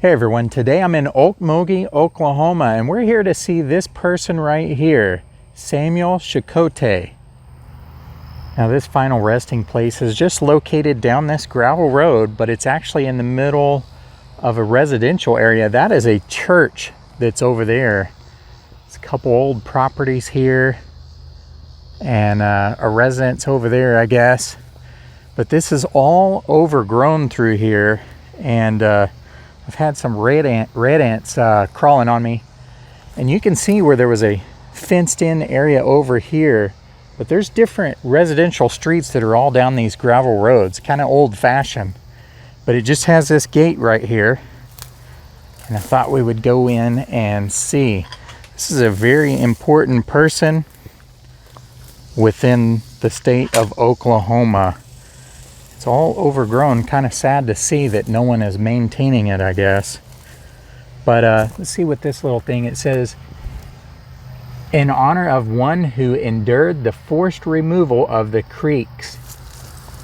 Hey everyone, today I'm in Okmulgee, Oklahoma, and we're here to see this person right here, Samuel Checote. Now this final resting place is just located down this gravel road, but it's actually in the middle of a residential area. That is a church that's over there. There's a couple old properties here and a residence over there, I guess. But this is all overgrown through here, and I've had some red ants crawling on me, and you can see where there was a fenced in area over here, but there's different residential streets that are all down these gravel roads, kind of old fashioned, but it just has this gate right here, and I thought we would go in and see. This is a very important person within the state of Oklahoma. It's all overgrown, kind of sad to see that no one is maintaining it, I guess. But let's see what this little thing, it says, in honor of one who endured the forced removal of the creeks.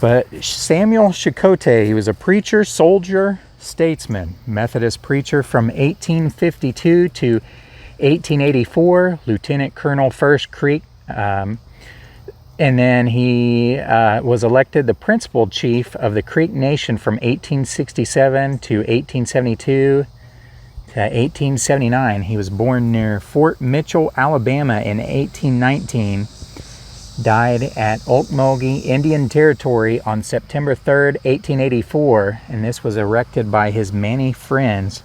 But Samuel Checote, he was a preacher, soldier, statesman, Methodist preacher from 1852 to 1884, Lieutenant Colonel, 1st Creek, and then he was elected the principal chief of the Creek Nation from 1867 to 1872 to 1879. He was born near Fort Mitchell, Alabama in 1819. Died at Okmulgee, Indian Territory on September 3rd, 1884. And this was erected by his many friends.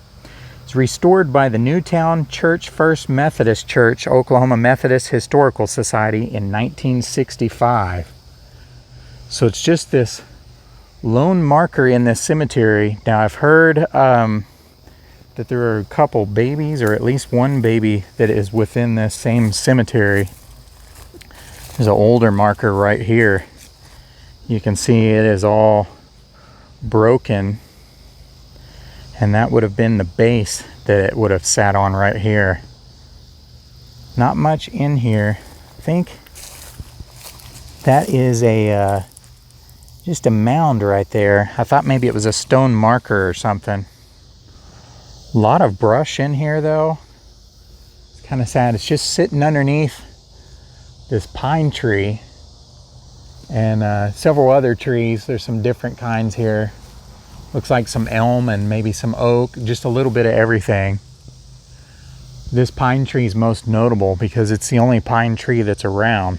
It's restored by the Newtown Church First Methodist Church, Oklahoma Methodist Historical Society in 1965. So it's just this lone marker in this cemetery. Now I've heard that there are a couple babies, or at least one baby, that is within this same cemetery. There's an older marker right here. You can see it is all broken. And that would have been the base that it would have sat on right here. Not much in here. I think that is a just a mound right there. I thought maybe it was a stone marker or something. A lot of brush in here though. It's kind of sad. It's just sitting underneath this pine tree and several other trees. There's some different kinds here. Looks like some elm and maybe some oak, just a little bit of everything. This pine tree is most notable because it's the only pine tree that's around.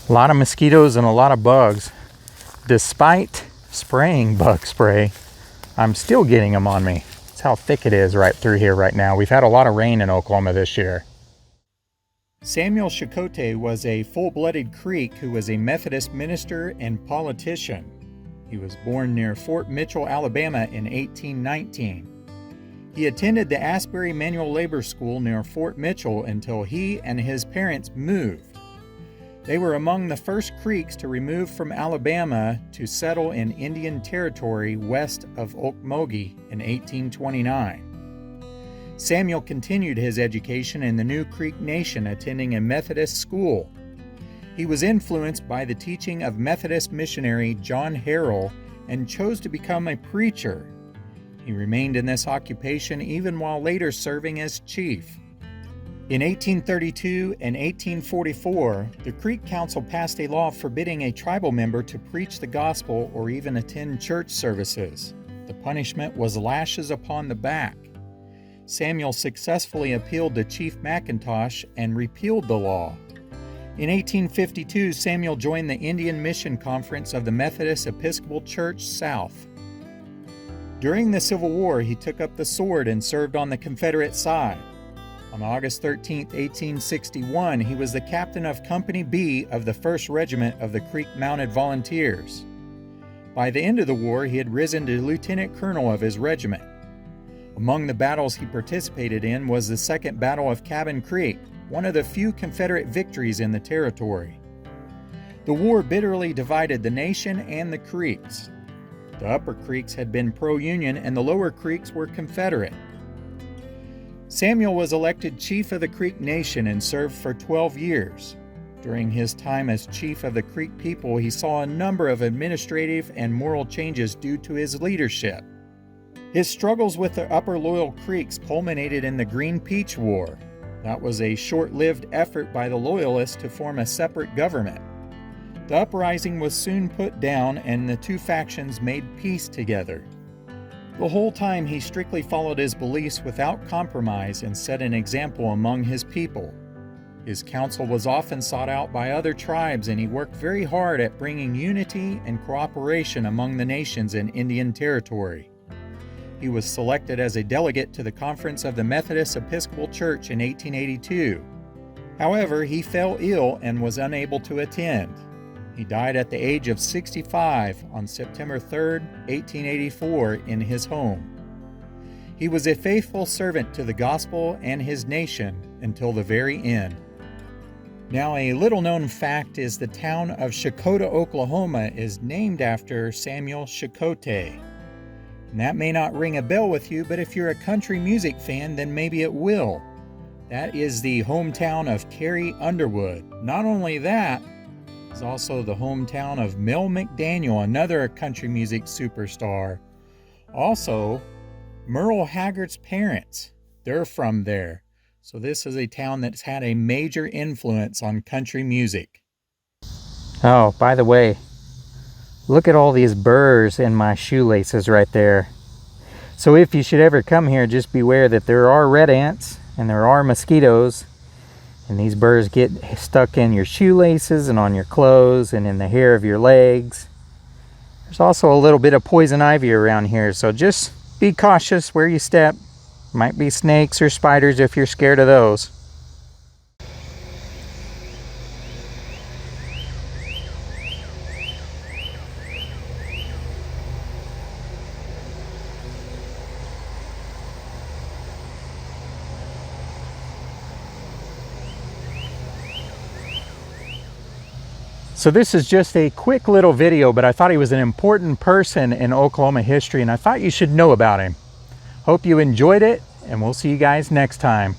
A lot of mosquitoes and a lot of bugs. Despite spraying bug spray, I'm still getting them on me. That's how thick it is right through here right now. We've had a lot of rain in Oklahoma this year. Samuel Checote was a full-blooded Creek who was a Methodist minister and politician. He was born near Fort Mitchell, Alabama in 1819. He attended the Asbury Manual Labor School near Fort Mitchell until he and his parents moved. They were among the first Creeks to remove from Alabama to settle in Indian Territory west of Okmulgee in 1829. Samuel continued his education in the new Creek Nation, attending a Methodist school. He was influenced by the teaching of Methodist missionary John Harrell and chose to become a preacher. He remained in this occupation even while later serving as chief. In 1832 and 1844, the Creek Council passed a law forbidding a tribal member to preach the gospel or even attend church services. The punishment was lashes upon the back. Samuel successfully appealed to Chief McIntosh and repealed the law. In 1852, Samuel joined the Indian Mission Conference of the Methodist Episcopal Church South. During the Civil War, he took up the sword and served on the Confederate side. On August 13, 1861, he was the captain of Company B of the 1st Regiment of the Creek Mounted Volunteers. By the end of the war, he had risen to lieutenant colonel of his regiment. Among the battles he participated in was the Second Battle of Cabin Creek, one of the few Confederate victories in the territory. The war bitterly divided the nation and the Creeks. The Upper Creeks had been pro-Union and the Lower Creeks were Confederate. Samuel was elected chief of the Creek Nation and served for 12 years. During his time as chief of the Creek people, he saw a number of administrative and moral changes due to his leadership. His struggles with the Upper Loyal Creeks culminated in the Green Peach War. That was a short-lived effort by the Loyalists to form a separate government. The uprising was soon put down and the two factions made peace together. The whole time he strictly followed his beliefs without compromise and set an example among his people. His counsel was often sought out by other tribes, and he worked very hard at bringing unity and cooperation among the nations in Indian Territory. He was selected as a delegate to the Conference of the Methodist Episcopal Church in 1882. However, he fell ill and was unable to attend. He died at the age of 65 on September 3, 1884, in his home. He was a faithful servant to the gospel and his nation until the very end. Now, a little-known fact is the town of Checote, Oklahoma is named after Samuel Checote. And that may not ring a bell with you, but if you're a country music fan, then maybe it will. That is the hometown of Carrie Underwood. Not only that, it's also the hometown of Mel McDaniel, another country music superstar. Also, Merle Haggard's parents, they're from there. So this is a town that's had a major influence on country music. Oh, by the way, look at all these burrs in my shoelaces right there. So if you should ever come here, just beware that there are red ants and there are mosquitoes. And these burrs get stuck in your shoelaces and on your clothes and in the hair of your legs. There's also a little bit of poison ivy around here, so just be cautious where you step. Might be snakes or spiders if you're scared of those. So this is just a quick little video, but I thought he was an important person in Oklahoma history and I thought you should know about him. Hope you enjoyed it, and we'll see you guys next time.